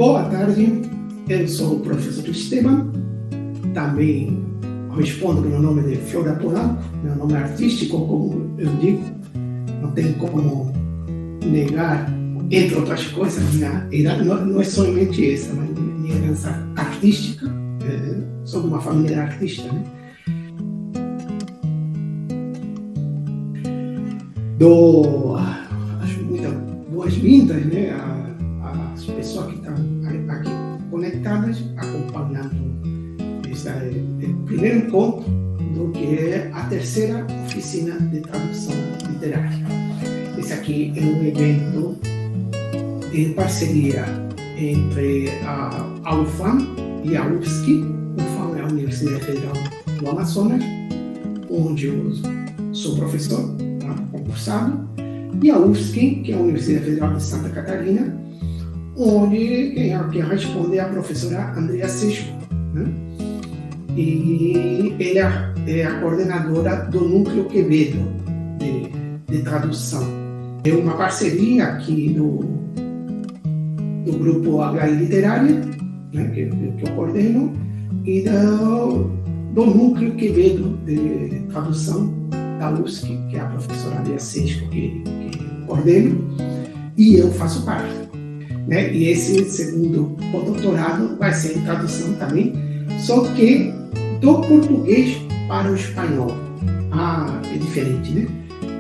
Boa tarde, eu sou o professor Esteban, também respondo pelo nome de Flora Polanco, meu nome artístico, como eu digo, não tem como negar, entre outras coisas, minha idade não é somente essa, mas minha herança artística, sou de uma família artista, né? Dou muitas boas-vindas, né, às pessoas que estão aqui conectadas, acompanhando esse primeiro encontro do que é a terceira oficina de tradução literária. Esse aqui é um evento em parceria entre a UFAM e a UFSC. UFAM é a Universidade Federal do Amazonas, onde eu sou professor concursado, e a UFSC, que é a Universidade Federal de Santa Catarina, onde quem responde é a professora Andrea Sesco, né? E ela é a coordenadora do Núcleo Quevedo de tradução. É uma parceria aqui do grupo HI Literária, né, que eu coordeno, e do Núcleo Quevedo de tradução da UFSC, que é a professora Andrea Sesco que coordeno, e eu faço parte. Né? E esse segundo doutorado vai ser em tradução também, só que do português para o espanhol. É diferente, né?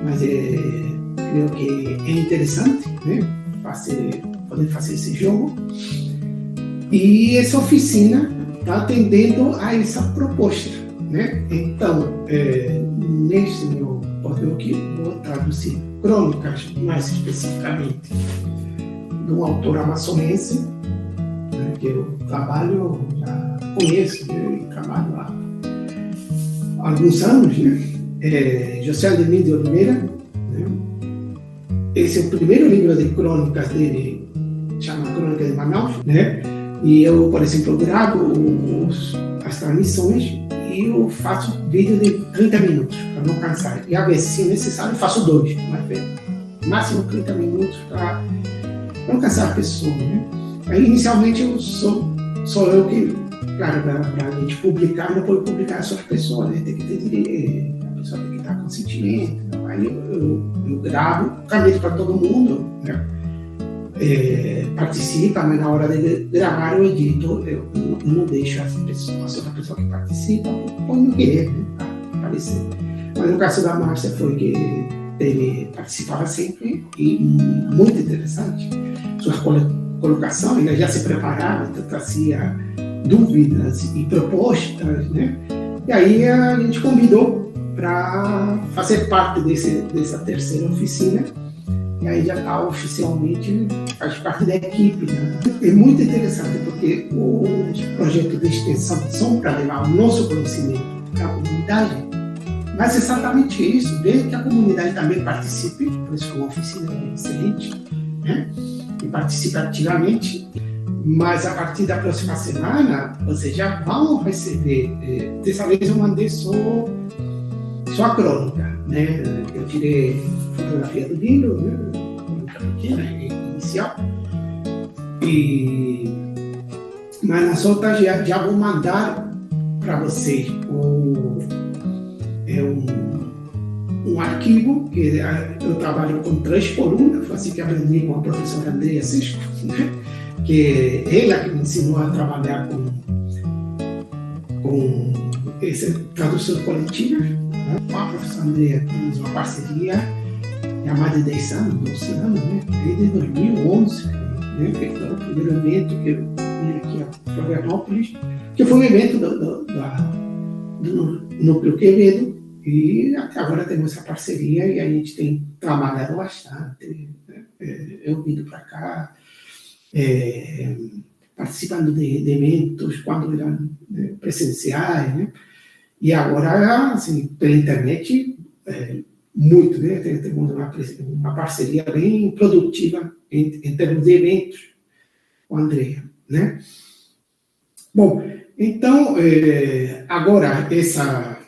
Mas creio que é interessante, né? Poder fazer esse jogo. E essa oficina está atendendo a essa proposta, né? Então, nesse meu português aqui, vou traduzir crônicas, mais especificamente, de um autor amazonense, né, que eu trabalho, já conheço, né, e trabalho há alguns anos, né, José Aldemir de Oliveira, né. Esse é o primeiro livro de crônicas dele, chama Crônica de Manaus, né, e eu, por exemplo, gravo as transmissões e eu faço vídeo de 30 minutos, para não cansar, e a vezes, se necessário, faço 2, mas máximo 30 minutos para não cansar a pessoa, né? Aí, inicialmente, sou eu que, claro, para a gente publicar, não pode publicar só as pessoas, né? Tem que ter direito, a pessoa tem que estar com sentimento. Então, aí eu gravo, caminho para todo mundo, né? Participa, mas na hora de gravar eu edito, eu não deixo as outra pessoa que participa, põe no querer, né? Para aparecer. Mas no caso da Márcia foi que ele participava sempre e muito interessante. Sua colocação, ele já se preparava, então trazia dúvidas e propostas, né? E aí a gente convidou para fazer parte dessa terceira oficina, e aí já está oficialmente, faz parte da equipe, né? É muito interessante porque os projetos de extensão são para levar o nosso conhecimento para a comunidade, mas exatamente isso, ver que a comunidade também participe, por isso que uma oficina é excelente, né? E participe ativamente, mas a partir da próxima semana, vocês já vão receber, dessa vez eu mandei só a crônica, né? Eu tirei fotografia do livro, né? Uma crônica pequena, inicial, mas nas outras já vou mandar para vocês um arquivo, que eu trabalho com 3 colunas, foi assim que aprendi com a professora Andrea Sesco, né? Que ela que me ensinou a trabalhar com essa tradução coletiva, né? Com a professora Andrea temos uma parceria há mais de 10 anos, 12 anos, né? Desde 2011, né? Que foi o primeiro evento que eu vim aqui a Florianópolis, que foi um evento do Núcleo Quevedo. E até agora temos essa parceria e a gente tem trabalhado bastante, né? Eu vindo para cá, participando de eventos quando eram presenciais, né? E agora, assim, pela internet, muito, né? Temos uma parceria bem produtiva em termos de eventos com a Andrea, né? Bom, então, agora essa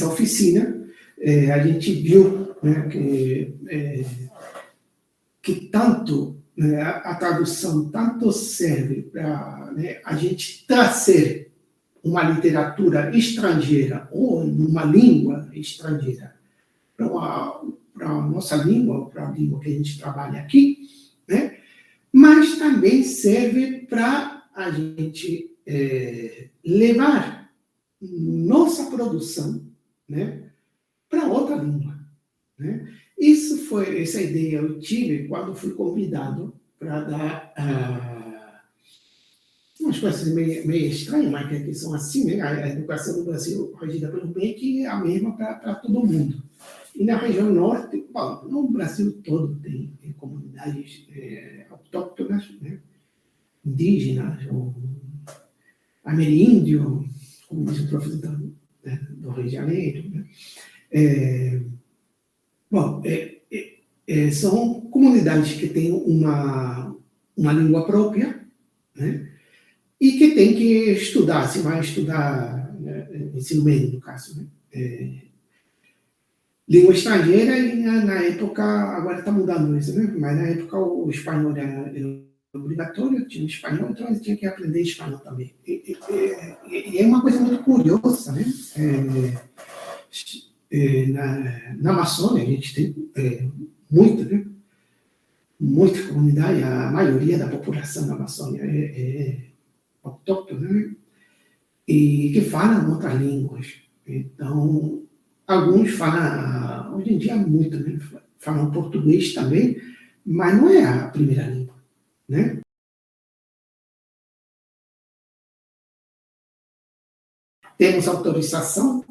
oficina, a gente viu, né, que tanto né, a tradução tanto serve para, né, a gente trazer uma literatura estrangeira ou uma língua estrangeira para a nossa língua, para a língua que a gente trabalha aqui, né? Mas também serve para a gente levar nossa produção, né, para outra língua, né? Essa ideia eu tive quando fui convidado para dar umas coisas meio estranhas, mas que são assim, né? A educação do Brasil, regida pelo MEC, é a mesma para todo mundo. E na região norte, bom, no Brasil todo tem comunidades autóctonas, né? Indígenas, ou ameríndio, como diz o professor do Rio de Janeiro, né? Bom, são comunidades que têm uma língua própria, né? E que tem que estudar, se vai estudar, né, ensino médio, no caso, né? Língua estrangeira, e na época, agora está mudando isso, né? Mas na época o espanhol era obrigatório, tinha espanhol, então ele tinha que aprender espanhol também. E é uma coisa muito curiosa, né? Na Amazônia, a gente tem muita comunidade, a maioria da população da Amazônia é autóctone, né? E que falam outras línguas. Então, alguns falam, hoje em dia muito, né? Falam português também, mas não é a primeira língua, né? Temos autorização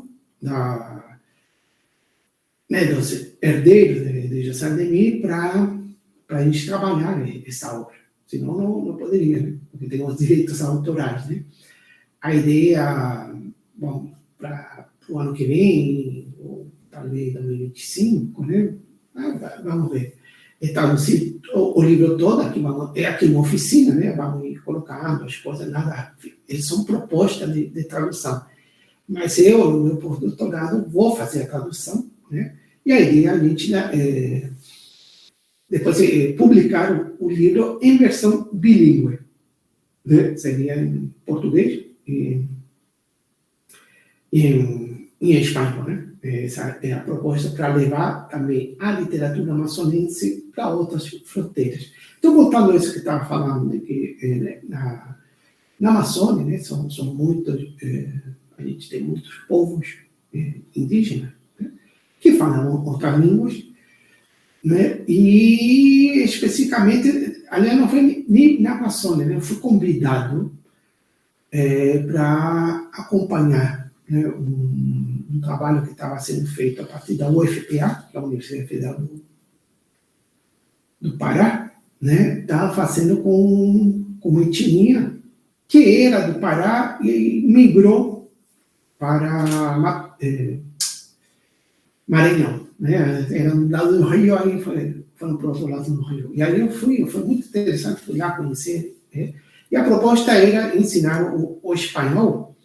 dos herdeiros de José Ademir para a gente trabalhar essa obra. Senão não poderia, né? Porque tem os direitos autorais, né? A ideia, bom, para o ano que vem, ou talvez 2025, né? Vamos ver. É traduzir o livro todo, é aqui uma oficina, né? Vamos ir colocando as coisas, nada. Eles são propostas de tradução. Mas eu, no meu pós-doutorado, vou fazer a tradução, né? E a ideia é a gente depois publicar o livro em versão bilíngue, né? Seria em português e em espanhol, né? Essa é a proposta para levar também a literatura amazonense para outras fronteiras. Então, voltando a isso que estava falando, né, que na Amazônia, né, são muitos, a gente tem muitos povos indígenas, né, que falam outras línguas, né, e especificamente, aliás, não foi nem na Amazônia, né, eu fui convidado para acompanhar, né, um trabalho que estava sendo feito a partir da UFPA, que é a Universidade Federal do Pará, né, estava fazendo com uma etnia que era do Pará e migrou para Maranhão, né? Era do lado do Rio, aí foram para o outro lado do Rio. E aí foi muito interessante, fui lá conhecer, né? E a proposta era ensinar o espanhol.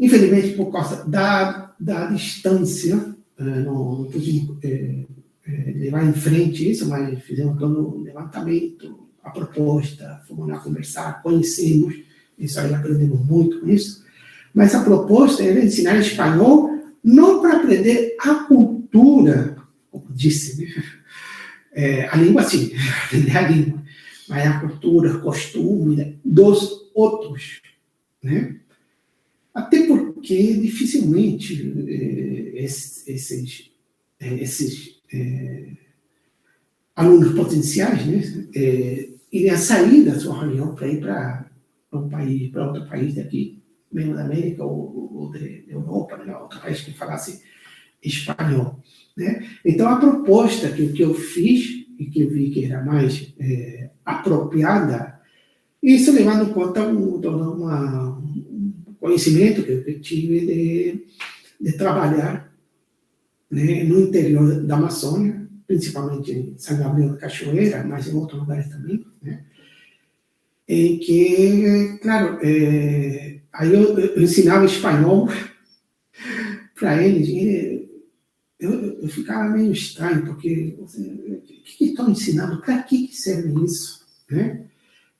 Infelizmente, por causa da distância, não pude levar em frente isso, mas fizemos todo o levantamento, a proposta, fomos lá conversar, conhecemos, isso aí aprendemos muito com isso. Mas a proposta era ensinar espanhol não para aprender a cultura, como disse, né? A língua sim, aprender a língua, mas a cultura, costume dos outros, né? Até porque dificilmente esses alunos potenciais, né, iriam sair da sua região para ir para outro país daqui, mesmo da América ou da Europa, né, outro país que falasse espanhol, né? Então, a proposta que eu fiz e que eu vi que era mais apropriada, isso levando em conta todo um conhecimento que eu tive de trabalhar, né, no interior da Amazônia, principalmente em São Gabriel da Cachoeira, mas em outros lugares também, né? Em que, claro, aí eu ensinava espanhol para eles. Eu eu ficava meio estranho, porque o que estão ensinando? Para que serve isso? Né?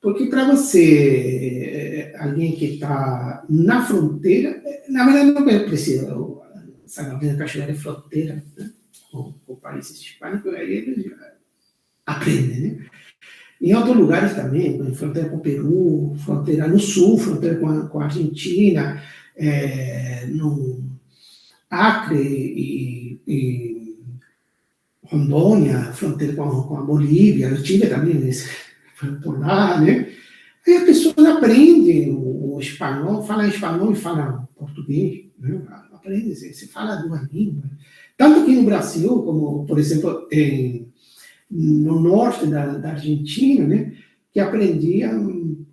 Porque para você, alguém que está na fronteira, na verdade não precisa, São Gabriel da Cachoeira é fronteira, né? Com países hispânicos, aí eles aprendem, né? Em outros lugares também, fronteira com o Peru, fronteira no sul, fronteira com a Argentina, no Acre e Rondônia, fronteira com a Bolívia, eu tive também por lá, né? Aí a pessoa aprende o espanhol, fala espanhol e fala português, né? Aprende, você fala duas línguas. Tanto aqui no Brasil, como, por exemplo, no norte da Argentina, né? Que aprendiam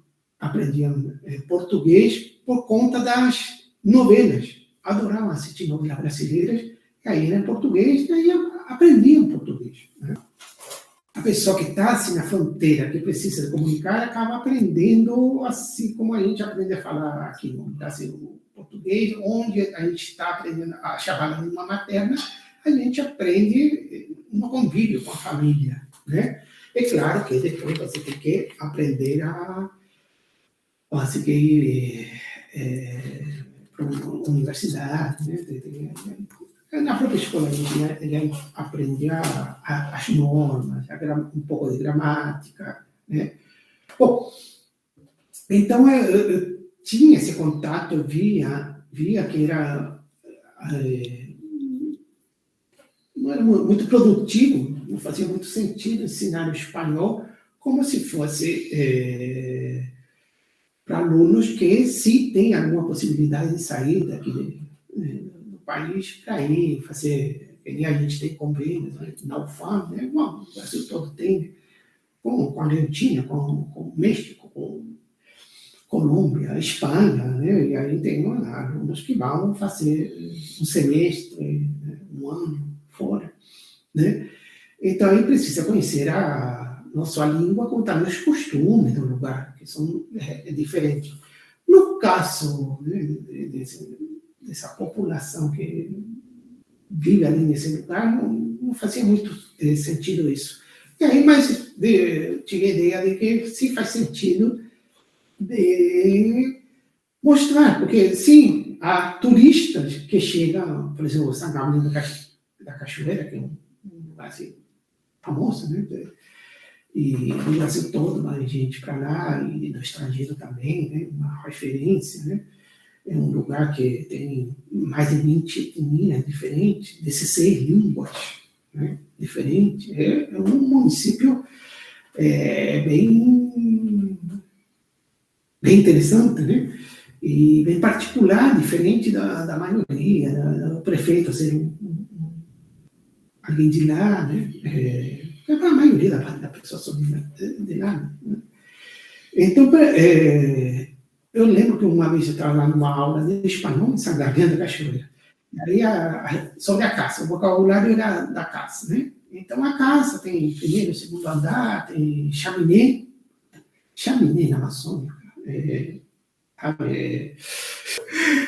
português por conta das novelas. Adoravam assistir novelas brasileiras, e aí era português, e aí aprendiam português. Né? A pessoa que está assim, na fronteira, que precisa comunicar, acaba aprendendo assim como a gente aprende a falar aqui no Brasil português, onde a gente está aprendendo a chamada língua materna, a gente aprende no convívio com a família. Né? É claro que depois você tem que aprender a ir para uma universidade, né? Na própria escola, ele aprende as normas, um pouco de gramática, né? Bom, então eu tinha esse contato, eu via que não era muito produtivo, não fazia muito sentido ensinar o espanhol como se fosse para alunos que sim têm alguma possibilidade de sair daqui do país para ir fazer, a gente tem convênios, né, na UFAM, né, bom, o Brasil todo tem, com a Argentina, com o México, com Colômbia, Espanha, né, e aí tem alunos que vão fazer um semestre, um ano fora, né, então aí precisa conhecer não só a língua, como também os costumes do lugar, que são diferentes. No caso, né, dessa população que vive ali nesse lugar, não fazia muito sentido isso. E aí, mas tive a ideia de que sim faz sentido de mostrar, porque sim, há turistas que chegam, por exemplo, São Gabriel da Cachoeira, que é um lugar assim, famoso, né? E no Brasil todo vai gente para lá, e do estrangeiro também, né? Uma referência, né? É um lugar que tem mais de 20 etnias diferentes, 16 línguas, né? Diferentes. É um município bem interessante, né? E bem particular, diferente da maioria, do prefeito ser alguém de lá, né? A maioria da pessoa de lá. Né? Então, eu lembro que uma vez eu estava lá numa aula de espanhol em São Gabriel da Cachoeira. E aí, sobre a caça, o vocabulário era da caça, né? Então, a caça tem primeiro, segundo andar, tem chaminé na Amazônia.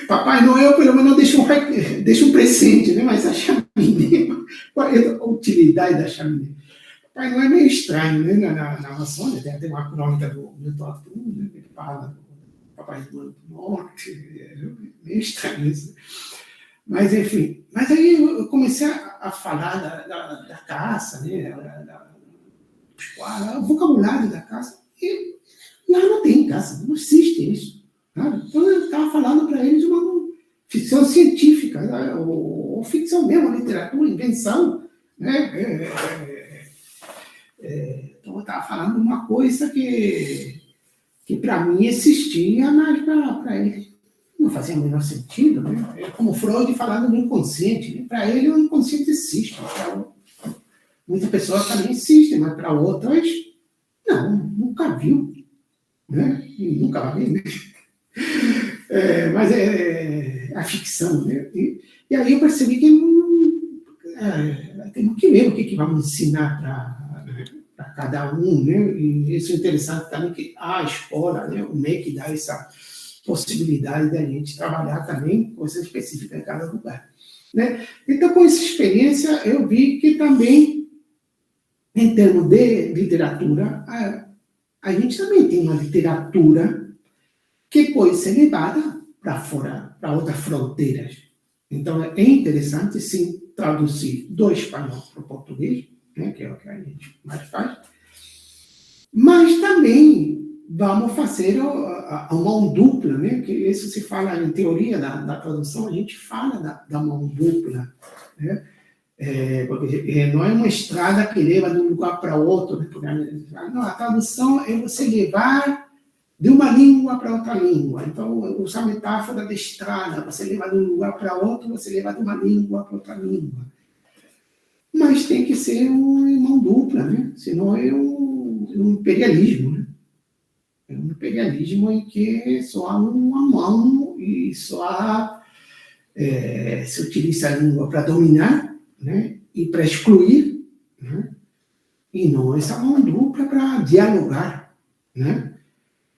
Papai Noel, pelo menos, deixa um presente, né? Mas a chaminé, qual é a utilidade da chaminé? Papai Noel é meio estranho, né? Na Amazônia, tem uma crônica do Milton Atum, né? Que fala do Papai Noel do Norte, meio estranho isso. Mas, enfim, mas aí eu comecei a falar da caça, né? O vocabulário da caça, e lá não tem caça, não existe isso. Sabe? Então eu estava falando para eles uma ficção científica, né? ou ficção mesmo, literatura, invenção. Né? Então eu estava falando uma coisa que para mim existia, mas para eles não fazia o menor sentido. Né? É como Freud falando do inconsciente. Né? Para ele o inconsciente existe. Muitas pessoas também existem, mas para outras, não, nunca viu. Né? E nunca vai ver. Né? Mas é a ficção. Né? E aí eu percebi que temos que ver o que vamos ensinar para cada um. Né? E isso é interessante também, que a escola, né? O MEC dá essa possibilidade da gente trabalhar também coisas específicas em cada lugar. né? Então, com essa experiência, eu vi que também, em termos de literatura, a gente também tem uma literatura que pode ser levada para fora, para outras fronteiras. Então, é interessante, sim, traduzir do espanhol para o português, né, que é o que a gente mais faz, mas também vamos fazer a mão dupla, né, que isso se fala em teoria da tradução, a gente fala da mão dupla, né, porque não é uma estrada que leva de um lugar para outro, né, porque não, a tradução é você levar de uma língua para outra língua. Então, usar a metáfora da estrada, você leva de um lugar para outro, você leva de uma língua para outra língua. Mas tem que ser uma mão dupla, né? Senão é um imperialismo, né? É um imperialismo em que só há uma mão e só se utiliza a língua para dominar, né? E para excluir, né? E não essa mão dupla para dialogar, né?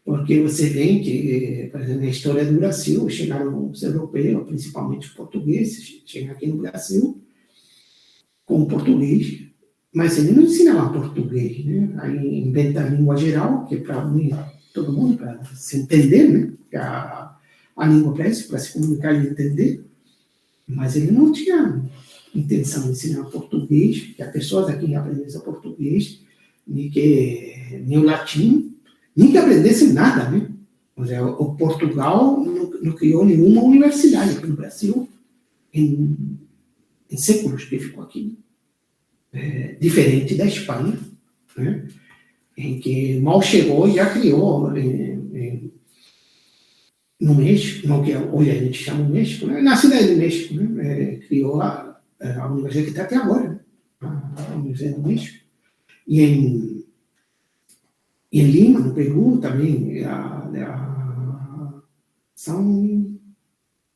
Porque você vê que, por exemplo, na história do Brasil, chegaram os europeus, principalmente os portugueses, chegam aqui no Brasil com o português, mas eles não ensinavam português, né? Aí inventa a língua geral, que é para unir todo mundo, para se entender, né? A língua para isso, para se comunicar e entender, mas ele não tinha intenção de ensinar português, que as pessoas aqui aprendessem português, nem o latim, nem que aprendessem nada, né? O Portugal não criou nenhuma universidade aqui no Brasil, em séculos que ficou aqui. Diferente da Espanha, né? Em que mal chegou e já criou no México, no que hoje a gente chama de México, né? Na cidade de México, né? Criou a universidade que está até agora, né? A Universidade do México. E em Lima, no Peru, também,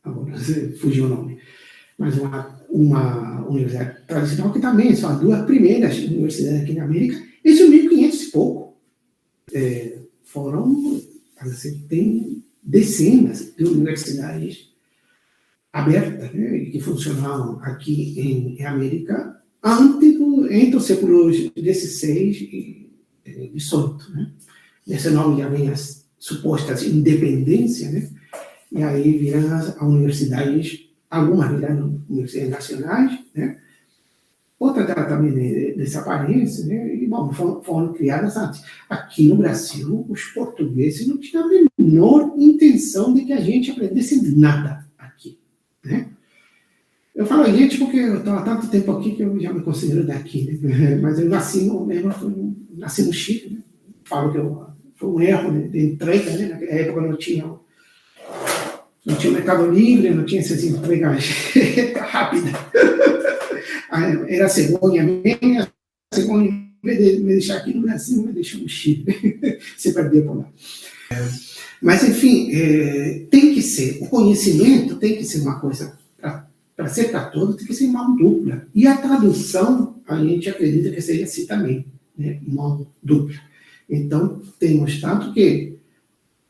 agora fugiu o nome, mas uma universidade tradicional que também são as duas primeiras universidades aqui na América, isso em 1500 e pouco. Tem dezenas de universidades abertas, né, que funcionavam aqui em América entre os séculos XVI e XVIII, né? Nesse nome já vem as supostas independências, né? E aí viram as universidades, algumas viraram universidades nacionais, né? Outras também desaparecem, né? E, bom, foram criadas antes. Aqui no Brasil, os portugueses não tinham a menor intenção de que a gente aprendesse nada aqui, né? Eu falo gente porque eu estou há tanto tempo aqui que eu já me considero daqui, né? Mas eu nasci no Chile, né? Falo que foi um erro, né, de entrega, né? Naquela época não tinha Mercado Livre, não tinha essas entregas rápidas. Era a cegonha minha, a cegonha, em vez de me deixar aqui no Brasil, me deixou no Chile. Se perder por lá. Mas, enfim, tem que ser, o conhecimento tem que ser uma coisa, para ser para todos, tem que ser mão dupla. E a tradução, a gente acredita que seria assim também, né? Mão dupla. Então, temos tanto que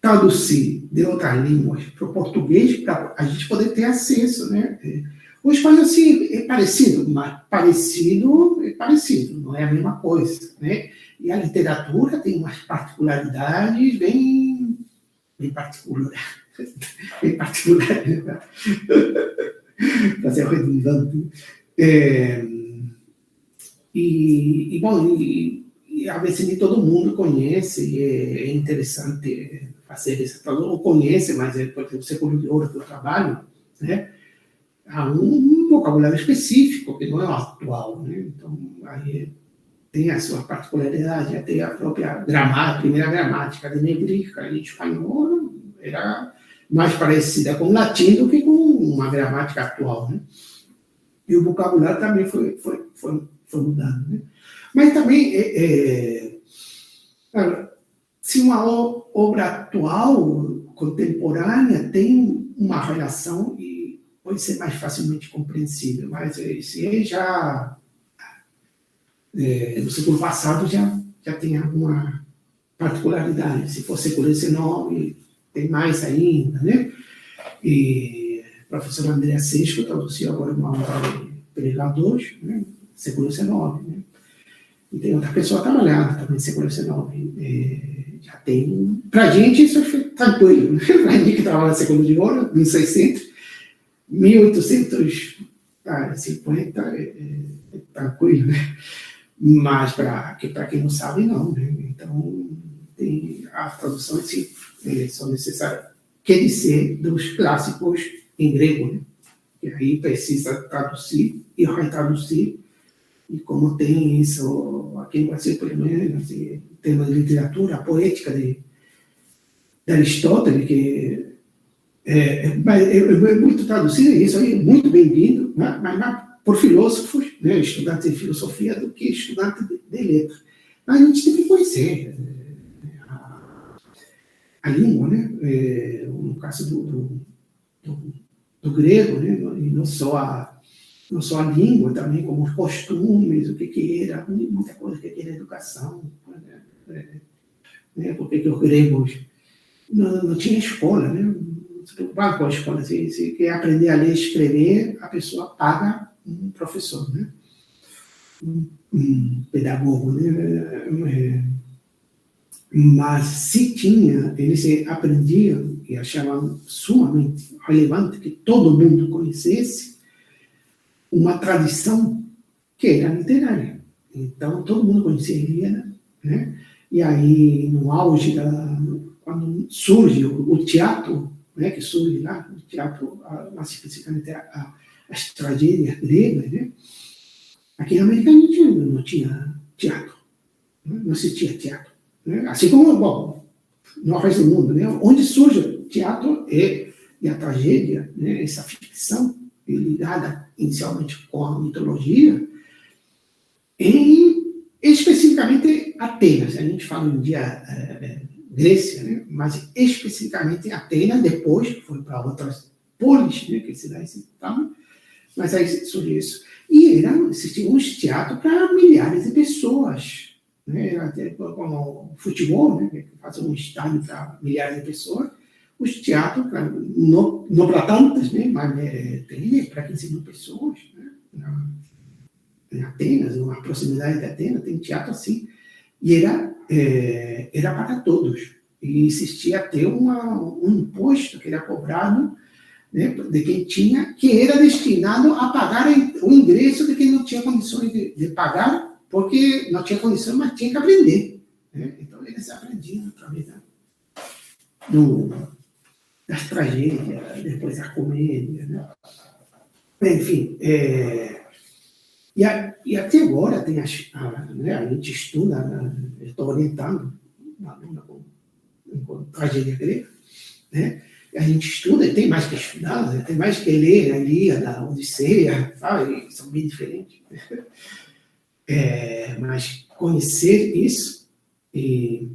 traduzir de outras línguas para o português, para a gente poder ter acesso, né? O espanhol, sim, é parecido, mas parecido é parecido, não é a mesma coisa, né? E a literatura tem umas particularidades bem particulares, bem particulares, para ser redundante. Bom, a vezes nem todo mundo conhece, e é interessante fazer isso. Não conhece, mas porque o século de ouro que eu trabalho, né? Há um vocabulário específico que não é o atual, né? Então, aí tem a sua particularidade, até a própria gramática, a primeira gramática de Negrica em espanhol era mais parecida com o latim do que com uma gramática atual, né? E o vocabulário também foi mudando, né? Mas também, se uma obra atual, contemporânea, tem uma relação e pode ser mais facilmente compreensível, mas se já no século passado já tem alguma particularidade. Se for século XIX, tem mais ainda, né? professor André Sesco traduziu agora uma obra de Perigal II, né? Século XIX, né? E tem outra pessoa trabalhando também no século XIX. Já tem... Para a gente isso foi tranquilo, né? Para a gente que trabalha no século de ouro, 1600, 1850, tranquilo, né? Mas para quem não sabe, não, né? Então, as traduções são necessárias. Quer dizer, dos clássicos em grego, né? E aí precisa traduzir e retraduzir. E como tem isso aqui no Brasil, pelo menos, assim, tem uma literatura poética de Aristóteles, que é muito traduzido, e isso aí é muito bem-vindo, né? Mas por filósofos, né? Estudantes de filosofia, do que estudantes de letras. Mas a gente tem que conhecer a língua, né? No caso do grego, né? E não só a língua, também como os costumes, o que era, muita coisa que era educação, né? Porque os gregos não tinham escola, né? Não se preocupavam com a escola. Se quer aprender a ler e escrever, a pessoa paga um professor, né? Um pedagogo, né? Mas se tinha, eles aprendiam e achavam sumamente relevante que todo mundo conhecesse uma tradição que era literária. Então, todo mundo conhecia Ilíada, né? E aí, no auge quando surge o teatro, né, que surge lá, o teatro, mais especificamente as tragédias gregas, né? Aqui na América a gente não tinha teatro, né? Não existia teatro, né? Assim como, bom, no resto do mundo, né? Onde surge o teatro e a tragédia, né? Essa ficção ligada inicialmente com a mitologia, especificamente Atenas. A gente fala um dia Grécia, né? Mas especificamente Atenas, depois foi para outras polis, né? Que cidades e tal, mas aí surgiu isso. E existiam uns teatros para milhares de pessoas, né? Era até como futebol, né? Que faz um estádio para milhares de pessoas. Os teatros, não para tantas, né? Mas tem para 15 mil pessoas, né? Em Atenas, na proximidade de Atenas, tem teatro assim. E era para todos. E existia até um imposto que era cobrado, né, de quem tinha, que era destinado a pagar o ingresso de quem não tinha condições de pagar, porque não tinha condições, mas tinha que aprender, né? Então eles aprendiam através das tragédias, depois das comédias, né? Enfim, e até agora tem né, a gente estuda, estou orientando uma aluna com tragédia grega, né? A gente estuda, e tem mais que estudar, né? Tem mais que ler a Ilíada, a Odisseia, sabe? São bem diferentes. Mas conhecer isso, e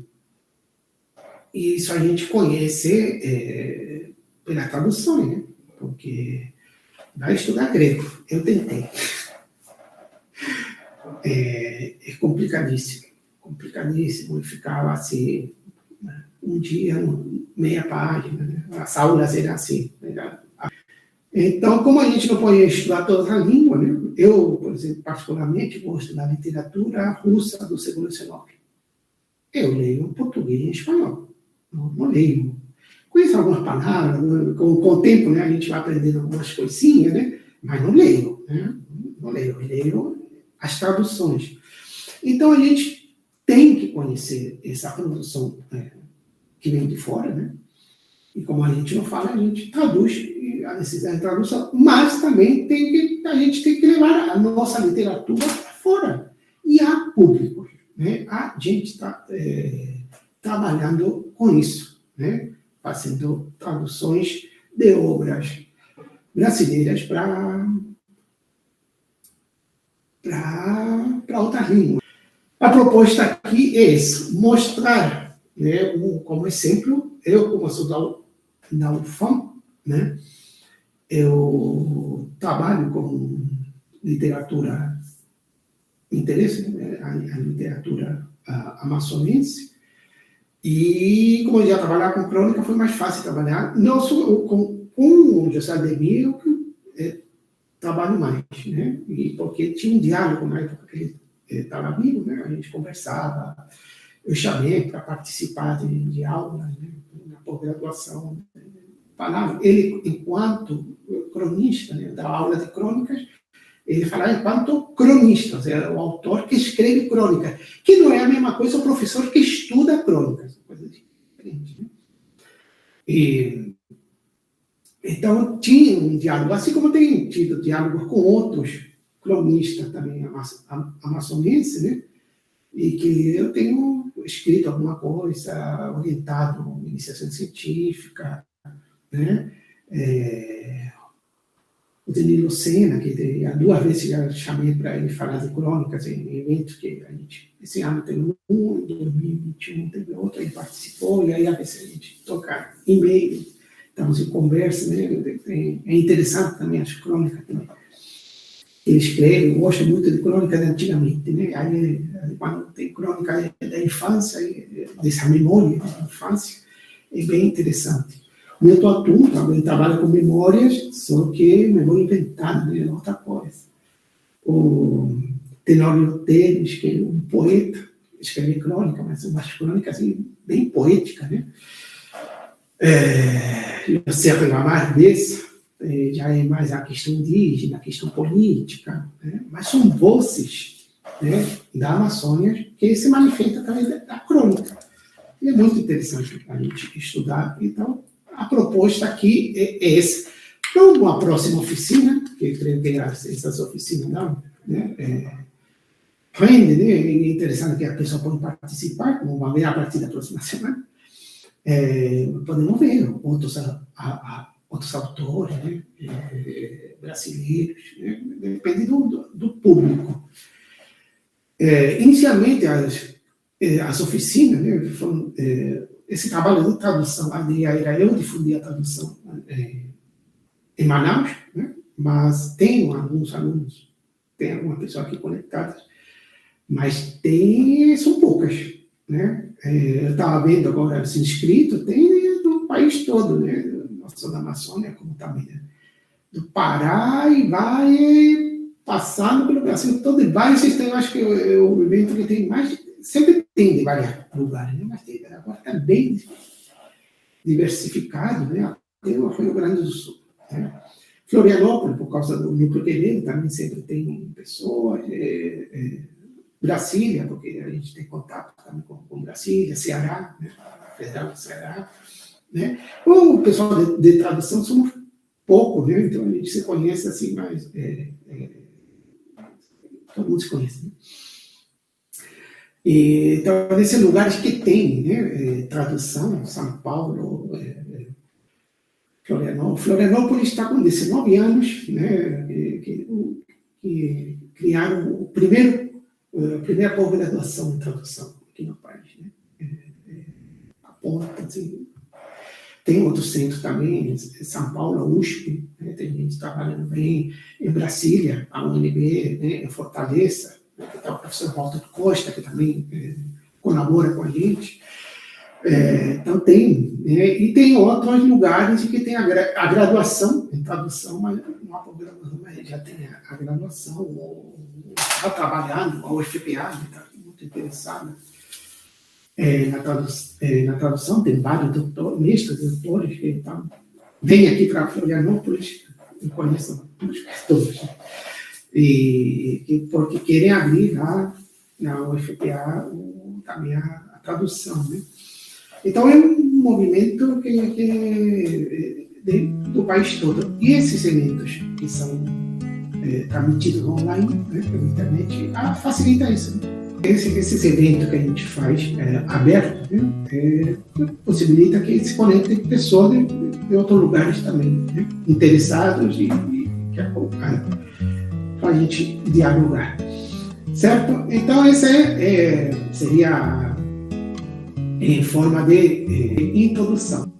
isso a gente conhece pelas traduções, né? Porque vai estudar grego, eu tentei. É complicadíssimo, e ficava assim, um dia, meia página, né? As aulas eram assim. Né? Então, como a gente não pode estudar toda a língua, né? Eu, por exemplo, particularmente, gosto da literatura russa do século XIX. Eu leio português e espanhol, não leio. Conheço algumas palavras, com o tempo, né, a gente vai aprendendo algumas coisinhas, né? Mas não leio, né? Não leio, eu leio as traduções. Então, a gente tem que conhecer essa produção que vem de fora, né? E como a gente não fala, a gente traduz, a necessidade de tradução, mas também a gente tem que levar a nossa literatura para fora. E há público, né? A gente está trabalhando com isso, né? Fazendo traduções de obras brasileiras para outras línguas. A proposta aqui é essa, mostrar, né, como exemplo, eu, como sou da UFAM, né, eu trabalho com literatura, interesse, né, a literatura amazonense, e como eu já trabalhava com crônica, foi mais fácil trabalhar, não só Com o José Ademir, eu trabalho mais, né? E porque tinha um diálogo na época que ele estava vivo, né? A gente conversava, eu chamei para participar de aulas, né? Na pós-graduação. Falava, ele, enquanto cronista, né? Da aula de crônicas, ele falava enquanto cronista, ou seja, o autor que escreve crônicas, que não é a mesma coisa o professor que estuda crônicas, coisa diferente, né? Então, tinha um diálogo, assim como tem tido diálogo com outros cronistas também amazonenses, né? E que eu tenho escrito alguma coisa, orientado iniciação científica, né? O Danilo Sena, que há 2 vezes já chamei para ele falar de crônicas em eventos que a gente, esse ano teve um, em 2021 teve outro, ele participou, e aí a vezes a gente toca e-mail, estamos em conversa, né? É interessante também as crônicas também. Ele escreve, eu gosto muito de crônicas de antigamente, né? Aí, quando tem crônica da infância, dessa memória da infância, é bem interessante. O Milton Atum também trabalha com memórias, só que memória inventada, né? É outra coisa. O Tenório Teles, que é um poeta, escreve crônica, mas umas crônicas assim, bem poéticas, né? Certo, mais vezes, já é mais a questão indígena, a questão política, né? Mas são vozes, né, da Amazônia que se manifestam através da crônica. E é muito interessante a gente estudar. Então, a proposta aqui é essa. Para uma próxima oficina, que eu creio que essas oficinas não, né, rende, né, é interessante que a pessoa pode participar, como vai ver a partir da próxima semana. Podemos ver outros autores, né, brasileiros, né, depende do público. Inicialmente, as oficinas, né, foram, esse trabalho de tradução, a ideia era eu difundir a tradução em Manaus, né, mas tem alguns alunos, tem alguma pessoa aqui conectadas, mas são poucas, né? Eu estava vendo agora os inscritos, tem do país todo, né? Não só da Amazônia, como também, né? Do Pará, e vai passando pelo Brasil todo, e vários sistemas. Acho que é o evento que tem mais, sempre tem de vários lugares, né? Mas agora está bem diversificado, né? Tem o Rio Grande do Sul, né? Florianópolis, por causa do núcleo querendo, também sempre tem pessoas. Brasília, porque a gente tem contato também com Brasília, Ceará, né? Federal do Ceará, né? O pessoal de tradução somos pouco, né? Então a gente se conhece assim, mas todo mundo se conhece, né? Então, nesses lugares que tem, né, tradução, São Paulo, Florianópolis está com 19 anos, né, que criaram a primeira pós-graduação em tradução aqui no país, né? A ponta, assim. Tem outros centros também, em São Paulo, a USP, né? Tem gente trabalhando bem, em Brasília, a UNB, né? Em Fortaleza, né? Que está o professor Walter Costa, que também colabora com a gente. Então tem, né? E tem outros lugares que tem a graduação em tradução, mas não há pós-graduação, mas já tem a graduação, ou está trabalhando, a UFPA, né? Está muito interessada na tradução, tem vários mestres, doutores que vêm aqui para Florianópolis, e conhecem todos, né? Porque querem abrir lá na UFPA também a tradução, né? Então, é um movimento do país todo. E esses eventos que são transmitidos online, né, pela internet, facilita isso, né? Esses eventos que a gente faz aberto, né, possibilita que se conectem pessoas de outros lugares também, né, interessados e que acompanham, para a gente dialogar. Certo? Então, essa seria em forma de introdução.